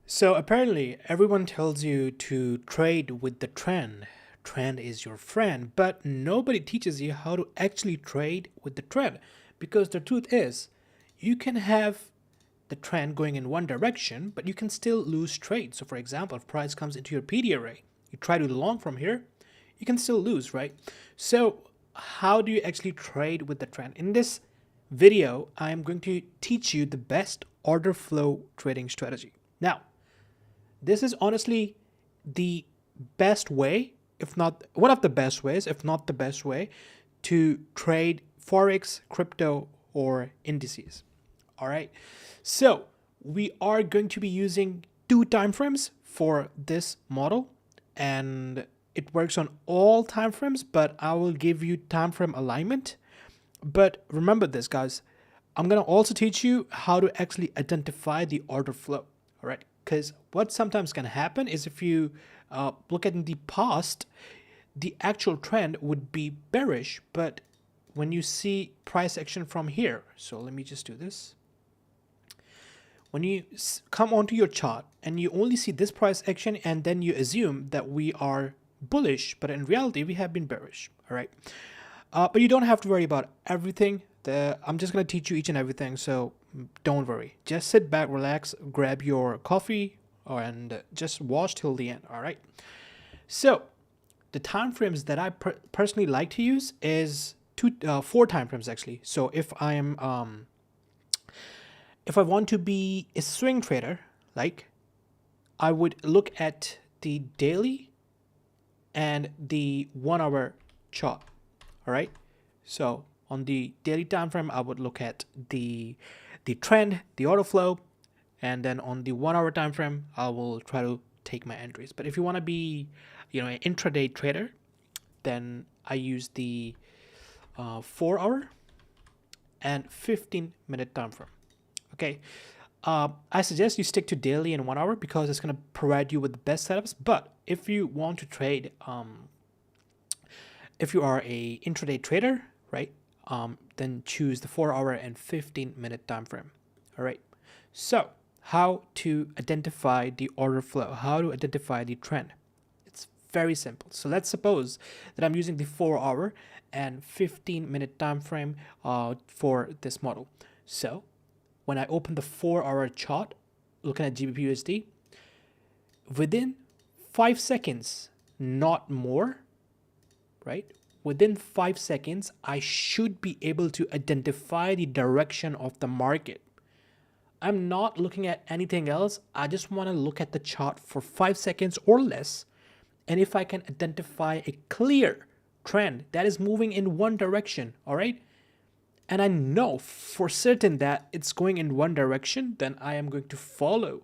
So apparently everyone tells you to trade with the trend. Trend is your friend, but nobody teaches you how to actually trade with the trend. Because the truth is, you can have the trend going in one direction, but you can still lose trade. So for example, if price comes into your PD array, you try to long from here, you can still lose, right? So how do you actually trade with the trend? In this video, I'm going to teach you the best order flow trading strategy. Now, this is honestly the best way, if not one of the best ways, if not the best way, to trade Forex, crypto, or indices. All right. So we are going to be using two time frames for this model, and it works on all time frames, but I will give you time frame alignment. But remember this, guys. I'm going to also teach you how to actually identify the order flow. All right. Because what's sometimes going to happen is if you look at the past, the actual trend would be bearish. But when you see price action from here, so let me just do this. When you come onto your chart and you only see this price action and then you assume that we are bullish, but in reality, we have been bearish. All right. But you don't have to worry about everything. I'm just going to teach you each and everything. So don't worry. Just sit back, relax, grab your coffee, and just watch till the end. All right. So the time frames that I personally like to use is four time frames actually. So if I want to be a swing trader, like I would look at the daily and the 1 hour chart. All right. So on the daily time frame, I would look at the trend, the order flow, and then on the 1 hour time frame, I will try to take my entries. But if you want to be, an intraday trader, then I use the 4 hour and 15-minute time frame. Okay. I suggest you stick to daily and 1 hour because it's going to provide you with the best setups. But if you want to trade, if you are a intraday trader, right, then choose the 4 hour and 15-minute time frame. All right. So how to identify the order flow, how to identify the trend. It's very simple. So let's suppose that I'm using the 4 hour and 15-minute time frame for this model. So when I open the 4 hour chart, looking at GBP/USD, within 5 seconds, not more, right? Within 5 seconds, I should be able to identify the direction of the market. I'm not looking at anything else. I just want to look at the chart for 5 seconds or less. And if I can identify a clear trend that is moving in one direction, all right? And I know for certain that it's going in one direction, then I am going to follow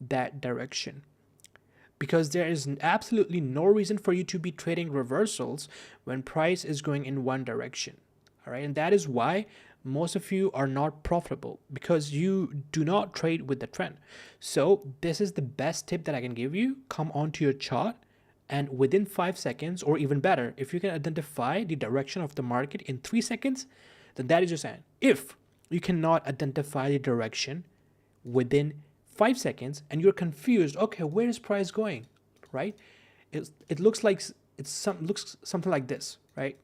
that direction. Because there is absolutely no reason for you to be trading reversals when price is going in one direction. All right. And that is why most of you are not profitable, because you do not trade with the trend. So this is the best tip that I can give you. Come onto your chart, and within 5 seconds, or even better, if you can identify the direction of the market in 3 seconds, then that is your sign. If you cannot identify the direction within 5 seconds and you're confused, okay, where is price going, right? It looks like looks something like this, right?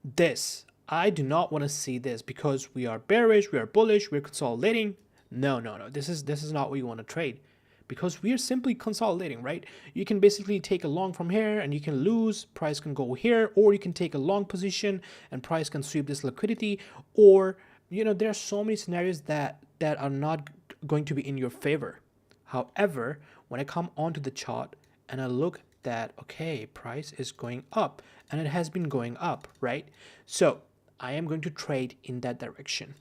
This, I do not want to see this because we are bearish, we are bullish, we're consolidating. No. This is not what you want to trade, because we are simply consolidating, right? You can basically take a long from here and you can lose, price can go here, or you can take a long position and price can sweep this liquidity, or there are so many scenarios that are not going to be in your favor. However, when I come onto the chart and I look that, okay, price is going up and it has been going up, right? So I am going to trade in that direction.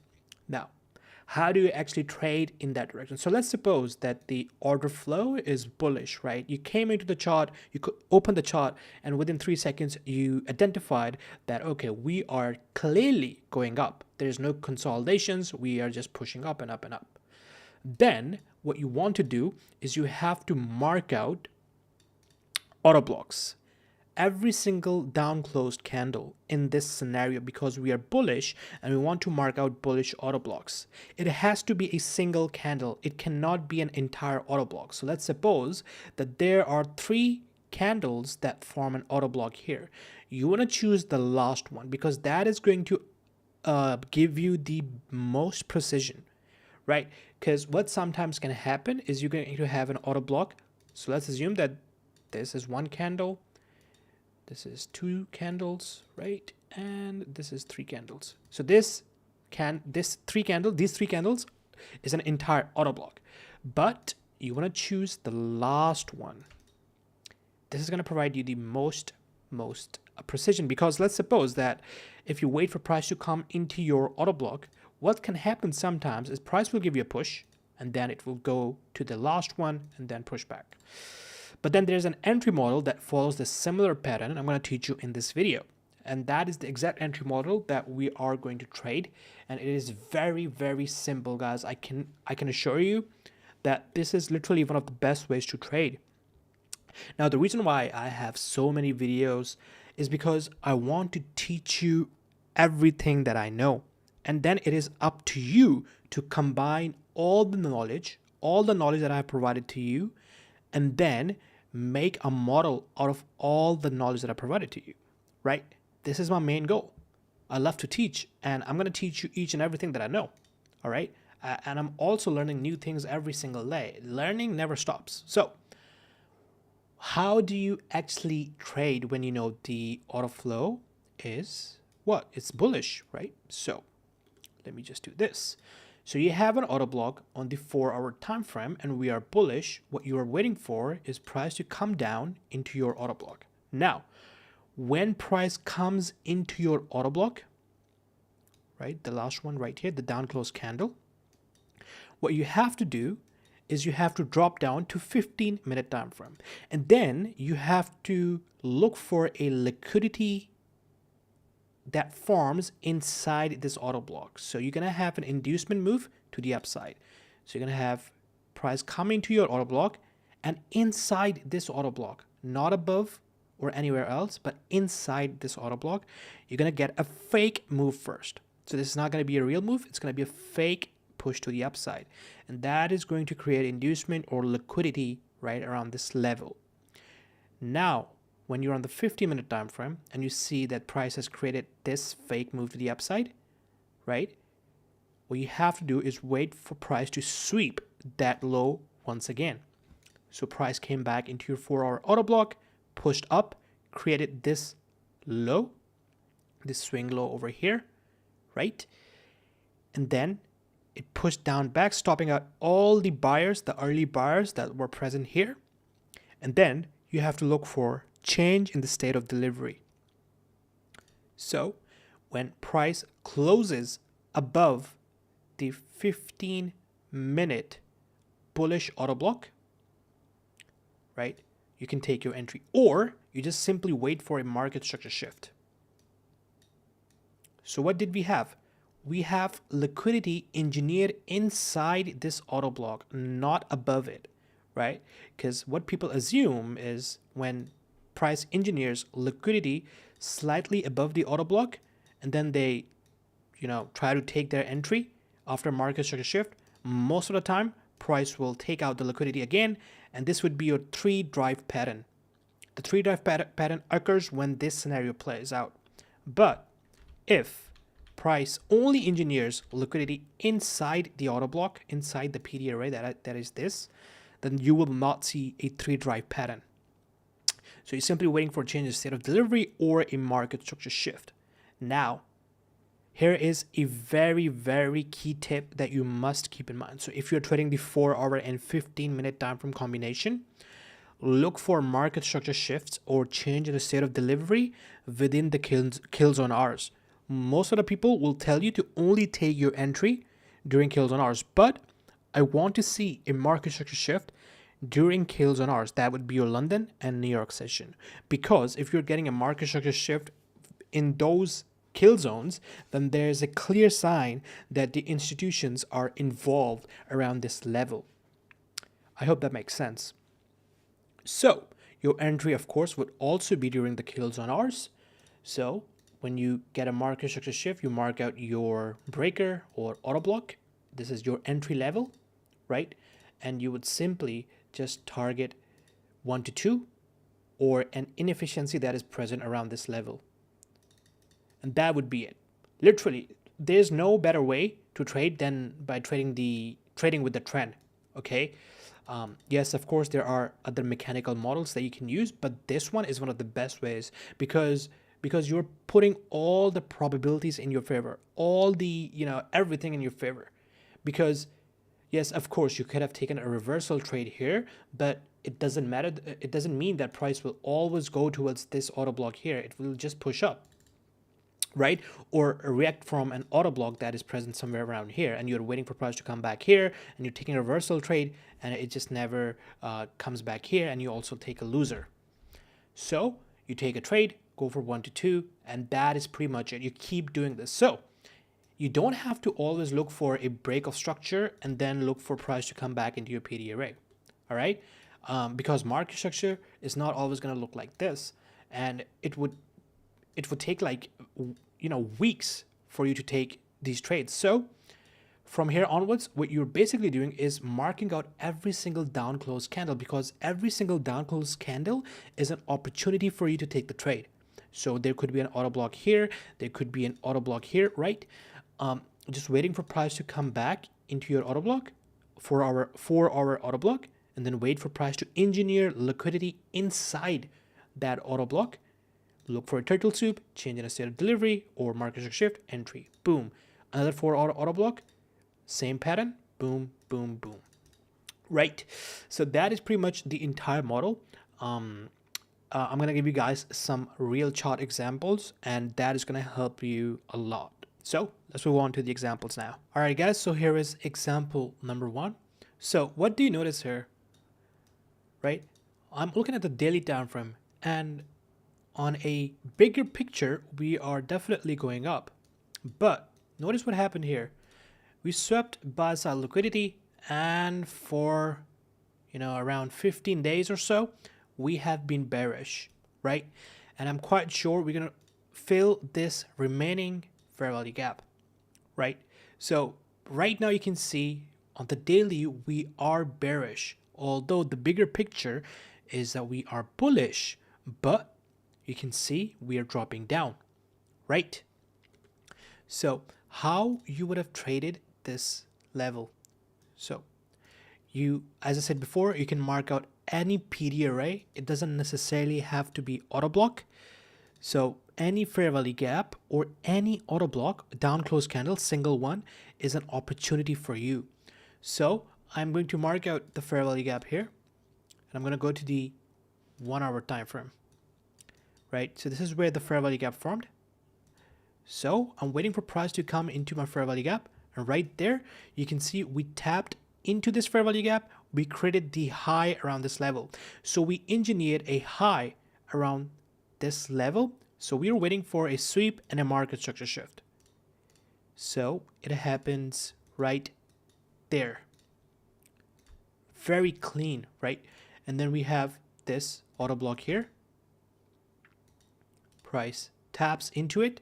Now, how do you actually trade in that direction? So let's suppose that the order flow is bullish, right? You came into the chart, you could open the chart, and within 3 seconds, you identified that, okay, we are clearly going up. There's no consolidations. We are just pushing up and up and up. Then what you want to do is you have to mark out auto blocks. every single down closed candle in this scenario, because we are bullish and we want to mark out bullish auto blocks, it has to be a single candle. It cannot be an entire auto block. So let's suppose that there are 3 candles that form an auto block here. You want to choose the last one because that is going to give you the most precision, right? Because what sometimes can happen is you're going to have an auto block. So let's assume that this is 1 candle, this is 2 candles, right? And this is 3 candles. So these 3 candles is an entire auto block. But you want to choose the last one. This is going to provide you the most precision, because let's suppose that if you wait for price to come into your auto block, what can happen sometimes is price will give you a push and then it will go to the last one and then push back. But then there's an entry model that follows the similar pattern I'm going to teach you in this video. And that is the exact entry model that we are going to trade. And it is very, very simple, guys. I can assure you that this is literally one of the best ways to trade. Now, the reason why I have so many videos is because I want to teach you everything that I know. And then it is up to you to combine all the knowledge that I have provided to you, and then make a model out of all the knowledge that I provided to you, right? This is my main goal. I love to teach, and I'm going to teach you each and everything that I know, all right? And I'm also learning new things every single day. Learning never stops. So how do you actually trade when you know the auto flow is what? It's bullish, right? So let me just do this. So you have an auto block on the 4-hour time frame and we are bullish. What you are waiting for is price to come down into your auto block. Now, when price comes into your auto block, right, the last one right here, the down close candle, what you have to do is you have to drop down to 15-minute time frame, and then you have to look for a liquidity that forms inside this auto block. So you're gonna have an inducement move to the upside. So you're gonna have price coming to your auto block, and inside this auto block, not above or anywhere else, but inside this auto block, you're gonna get a fake move first. So this is not gonna be a real move, it's gonna be a fake push to the upside, and that is going to create inducement or liquidity right around this level. Now, when you're on the 50-minute time frame and you see that price has created this fake move to the upside, right? What you have to do is wait for price to sweep that low once again. So price came back into your 4-hour auto block, pushed up, created this low, this swing low over here, right? And then it pushed down back, stopping out all the buyers, the early buyers that were present here. And then you have to look for change in the state of delivery. So when price closes above the 15-minute bullish auto block, right, you can take your entry, or you just simply wait for a market structure shift. So what did we have? We have liquidity engineered inside this auto block, not above it, right? Because what people assume is when price engineers liquidity slightly above the auto block, and then they, try to take their entry after market structure shift, most of the time price will take out the liquidity again, and this would be your 3-drive pattern. The 3-drive pattern occurs when this scenario plays out. But if price only engineers liquidity inside the auto block, inside the PD array, that is this, then you will not see a 3-drive pattern. So you're simply waiting for a change in state of delivery or a market structure shift. Now, here is a very, very key tip that you must keep in mind. So if you're trading the 4-hour and 15-minute time frame combination, look for market structure shifts or change in the state of delivery within the kill zone hours. Most of the people will tell you to only take your entry during kill zone hours, but I want to see a market structure shift during kill zone hours. That would be your London and New York session, because if you're getting a market structure shift in those kill zones, then there's a clear sign that the institutions are involved around this level. I hope that makes sense. So Your entry, of course, would also be during the kill zone hours. So when you get a market structure shift, you mark out your breaker or auto block. This is your entry level, right? And you would simply just target 1 to 2 or an inefficiency that is present around this level. And that would be it. Literally, there's no better way to trade than by trading with the trend. Okay. Yes, of course, there are other mechanical models that you can use, but this one is one of the best ways because you're putting all the probabilities in your favor, all the everything in your favor. Because yes, of course, you could have taken a reversal trade here, but it doesn't matter. It doesn't mean that price will always go towards this auto block here. It will just push up, right? Or react from an auto block that is present somewhere around here, and you're waiting for price to come back here, and you're taking a reversal trade, and it just never comes back here, and you also take a loser. So you take a trade, go for 1 to 2, and that is pretty much it. You keep doing this. So you don't have to always look for a break of structure and then look for price to come back into your PD array. All right, because market structure is not always going to look like this, and it would take like weeks for you to take these trades. So from here onwards, what you're basically doing is marking out every single down close candle, because every single down close candle is an opportunity for you to take the trade. So there could be an auto block here, there could be an auto block here, right? Just waiting for price to come back into your auto block, 4-hour auto block, and then wait for price to engineer liquidity inside that auto block. Look for a turtle soup, change in a state of delivery, or market structure shift, entry, boom. Another 4-hour auto block, same pattern, boom, boom, boom. Right. So that is pretty much the entire model. I'm going to give you guys some real chart examples, and that is going to help you a lot. So let's move on to the examples now. All right, guys. So here is example number 1. So what do you notice here? Right. I'm looking at the daily time frame, and on a bigger picture, we are definitely going up. But notice what happened here. We swept buy side liquidity, and for around 15 days or so, we have been bearish, right? And I'm quite sure we're gonna fill this remaining fair value gap, right? So right now you can see on the daily we are bearish, although the bigger picture is that we are bullish, but you can see we are dropping down, right? So how you would have traded this level? So you, as I said before, you can mark out any PD array. It doesn't necessarily have to be auto block. So any fair value gap or any auto block, down close candle, single one, is an opportunity for you. So I'm going to mark out the fair value gap here, and I'm going to go to the 1 hour time frame, right? So this is where the fair value gap formed. So I'm waiting for price to come into my fair value gap, and right there you can see we tapped into this fair value gap. We created the high around this level, so we engineered a high around this level. So we are waiting for a sweep and a market structure shift. So it happens right there, very clean, right? And then we have this auto block here. Price taps into it.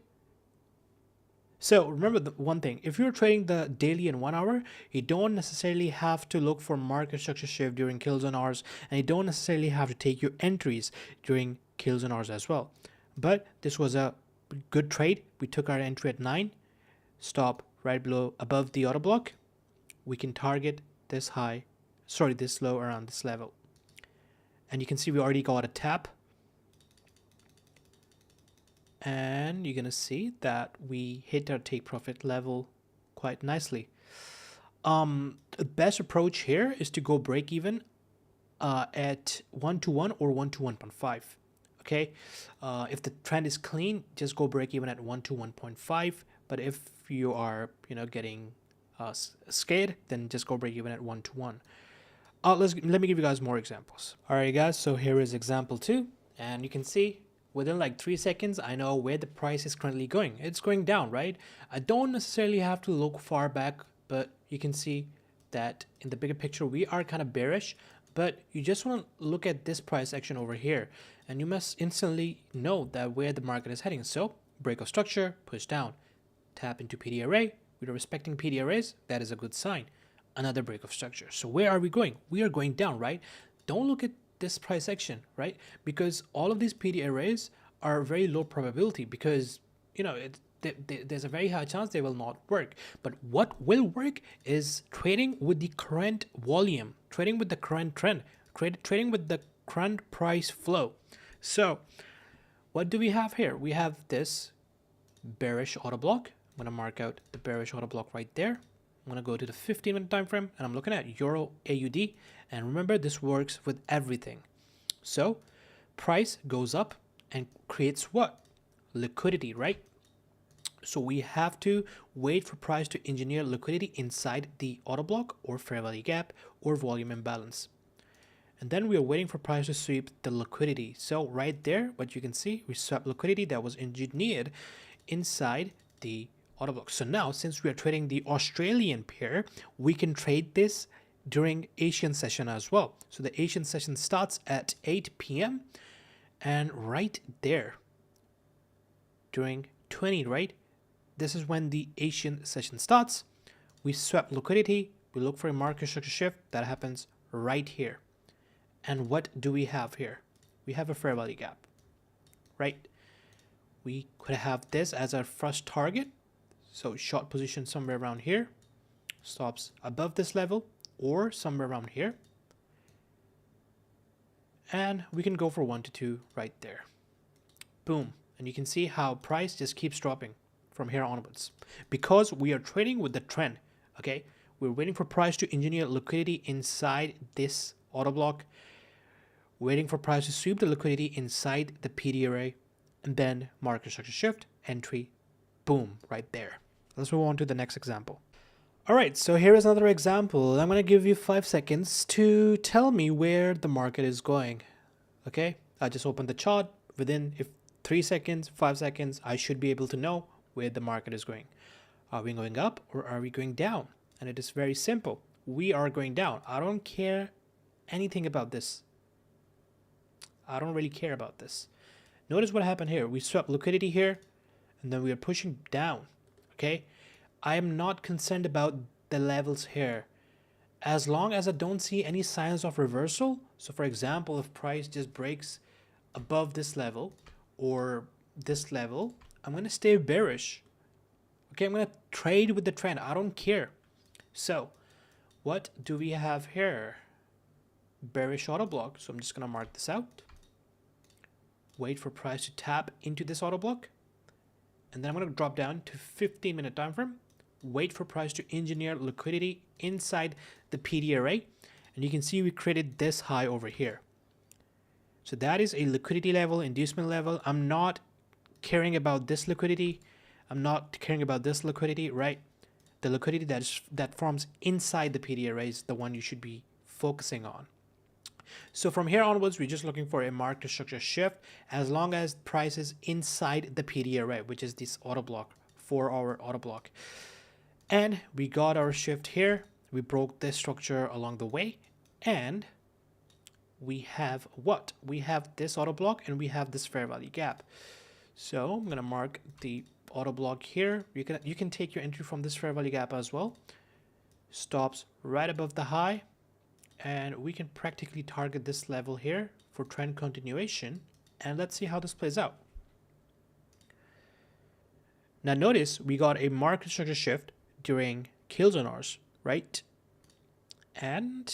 So remember the one thing, if you're trading the daily and 1 hour, you don't necessarily have to look for market structure shift during kill zone hours, and you don't necessarily have to take your entries during kill zone hours as well. But this was a good trade. We took our entry at 9, stop right below above the auto block. We can target this high, sorry, this low around this level. And you can see we already got a tap. And you're going to see that we hit our take profit level quite nicely. The best approach here is to go break even at 1 to 1 or 1 to 1.5. Okay. If the trend is clean, just go break even at 1 to 1.5. But if you are, getting scared, then just go break even at 1 to 1. Let me give you guys more examples. All right, guys. So here is example 2, and you can see within like 3 seconds, I know where the price is currently going. It's going down, right? I don't necessarily have to look far back, but you can see that in the bigger picture, we are kind of bearish, But you just want to look at this price action over here, and you must instantly know that where the market is heading. So break of structure, push down, tap into PD array. We are respecting PD arrays. That is a good sign. Another break of structure. So where are we going? We are going down, right? Don't look at this price action, right? Because all of these PD arrays are very low probability, because there's a very high chance they will not work. But what will work is trading with the current volume, trading with the current trend, trading with the current price flow. So what do we have here? We have this bearish auto block. I'm going to mark out the bearish auto block right there. I'm going to go to the 15-minute time frame, and I'm looking at Euro AUD. And remember, this works with everything. So price goes up and creates what? Liquidity, right? So we have to wait for price to engineer liquidity inside the auto block or fair value gap or volume imbalance. And then we are waiting for price to sweep the liquidity. So right there, what you can see, we swept liquidity that was engineered inside the auto block. So now, since we are trading the Australian pair, we can trade this during Asian session as well. So the Asian session starts at 8 p.m. and right there during 20, right? This is when the Asian session starts. We swap liquidity. We look for a market structure shift that happens right here. And what do we have here? We have a fair value gap, right? We could have this as our first target. So short position somewhere around here, stops above this level or somewhere around here. And we can go for 1 to 2 right there. Boom. And you can see how price just keeps dropping from here onwards, because we are trading with the trend. Okay, we're waiting for price to engineer liquidity inside this auto block, waiting for price to sweep the liquidity inside the PD array, and then market structure shift, entry, boom, right there. Let's move on to the next example. All right, so here is another example. I'm going to give you 5 seconds to tell me where the market is going. Okay, I just opened the chart. Within 3 seconds, 5 seconds, I should be able to know where the market is going. Are we going up or are we going down? And it is very simple. We are going down. I don't care anything about this. I don't really care about this. Notice what happened here. We swept liquidity here, and then we are pushing down. Okay, I am not concerned about the levels here, as long as I don't see any signs of reversal. So for example, if price just breaks above this level or this level, I'm going to stay bearish. Okay, I'm going to trade with the trend. I don't care. So what do we have here? Bearish auto block. So I'm just going to mark this out. Wait for price to tap into this auto block. And then I'm going to drop down to 15-minute time frame. Wait for price to engineer liquidity inside the PD array. And you can see we created this high over here. So that is a liquidity level, inducement level. I'm not caring about this liquidity. I'm not caring about this liquidity, right? The liquidity that forms inside the PD array is the one you should be focusing on. So from here onwards, we're just looking for a market structure shift as long as price is inside the PD array, which is this auto block, 4-hour auto block. And we got our shift here. We broke this structure along the way. And we have what? We have this auto block and we have this fair value gap. So I'm going to mark the auto block here. You can take your entry from this fair value gap as well. Stops right above the high. And we can practically target this level here for trend continuation. And let's see how this plays out. Now notice we got a market structure shift during kilzone hours, right? And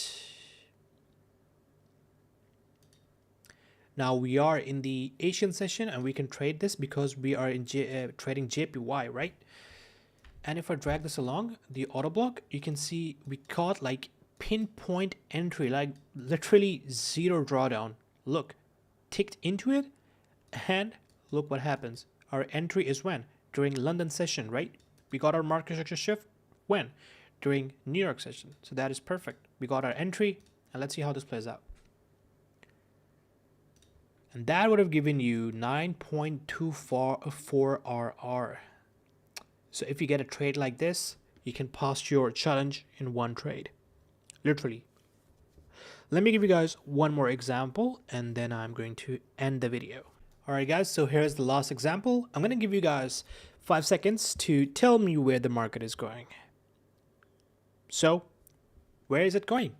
now we are in the Asian session and we can trade this because we are in trading JPY, right? And if I drag this along the auto block, you can see we caught like pinpoint entry, like literally zero drawdown. Look, ticked into it, and look what happens. Our entry is when? During London session, right? We got our market structure shift when? During New York session. So that is perfect. We got our entry, and let's see how this plays out. And that would have given you 9.24 RR. So if you get a trade like this, you can pass your challenge in one trade. Literally. Let me give you guys one more example and then I'm going to end the video. All right, guys, so here's the last example. I'm going to give you guys 5 seconds to tell me where the market is going. So, where is it going?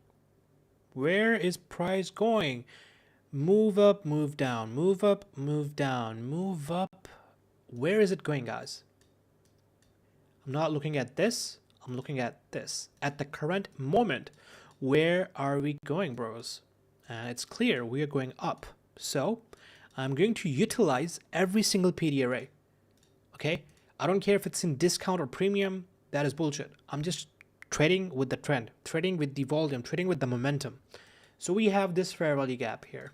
Where is price going? Move up, move down, move up, move down, move up. Where is it going, guys? I'm not looking at this. I'm looking at this. At the current moment, where are we going, bros? It's clear we are going up. So I'm going to utilize every single PD array. Okay? I don't care if it's in discount or premium. That is bullshit. I'm just trading with the trend, trading with the volume, trading with the momentum. So we have this fair value gap here.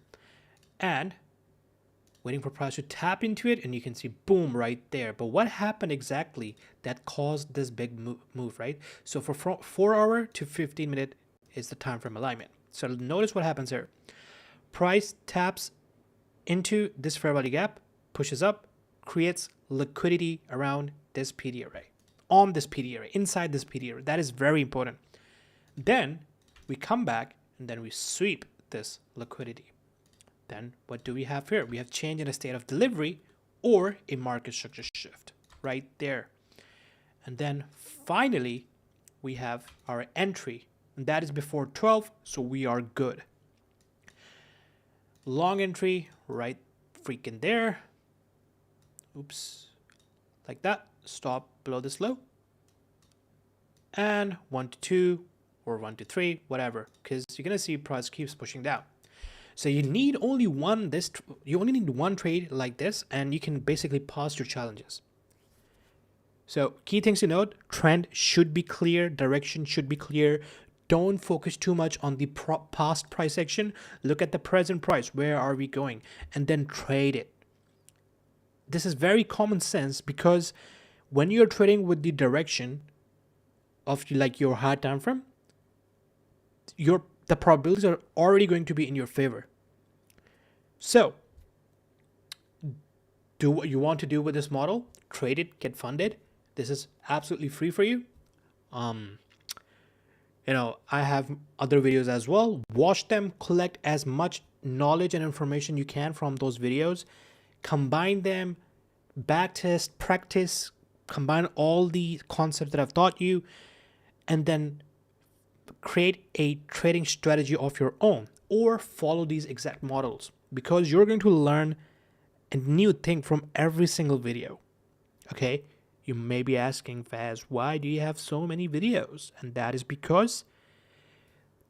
And waiting for price to tap into it, and you can see boom right there. But what happened exactly that caused this big move, right? So for 4 hour to 15 minute is the time frame alignment. So notice what happens here. Price taps into this fair value gap, pushes up, creates liquidity around this PD array, on this PD array, inside this PD array. That is very important. Then we come back and then we sweep this liquidity. Then what do we have here? We have change in a state of delivery or a market structure shift right there. And then finally, we have our entry, and that is before 12, so we are good. Long entry right freaking there. Oops, like that. Stop below this low. And 1 to 2 or 1 to 3, whatever, because you're gonna see price keeps pushing down. So you need only one trade like this, and you can basically pass your challenges. So key things to note: trend should be clear, direction should be clear. Don't focus too much on the past price action. Look at the present price. Where are we going? And then trade it. This is very common sense, because when you're trading with the direction of like your high time frame, the probabilities are already going to be in your favor. So do what you want to do with this model. Trade it, get funded. This is absolutely free for you. I have other videos as well. Watch them, collect as much knowledge and information you can from those videos. Combine them, backtest, practice, combine all the concepts that I've taught you, and then create a trading strategy of your own, or follow these exact models, because you're going to learn a new thing from every single video. Okay, you may be asking, Faz, why do you have so many videos? And that is because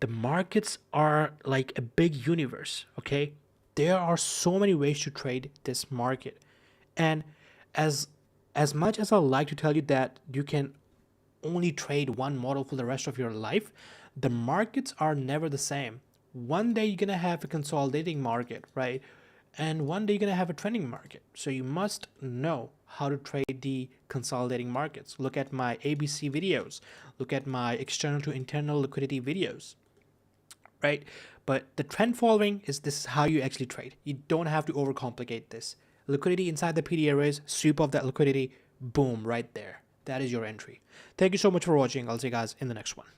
the markets are like a big universe. Okay, there are so many ways to trade this market, and as much as I like to tell you that you can only trade one model for the rest of your life, the markets are never the same. One day you're gonna have a consolidating market, right? And one day you're gonna have a trending market. So you must know how to trade the consolidating markets. Look at my ABC videos. Look at my external to internal liquidity videos, right? But the trend following this is how you actually trade. You don't have to overcomplicate this. Liquidity inside the PD arrays, sweep off that liquidity, boom, right there. That is your entry. Thank you so much for watching. I'll see you guys in the next one.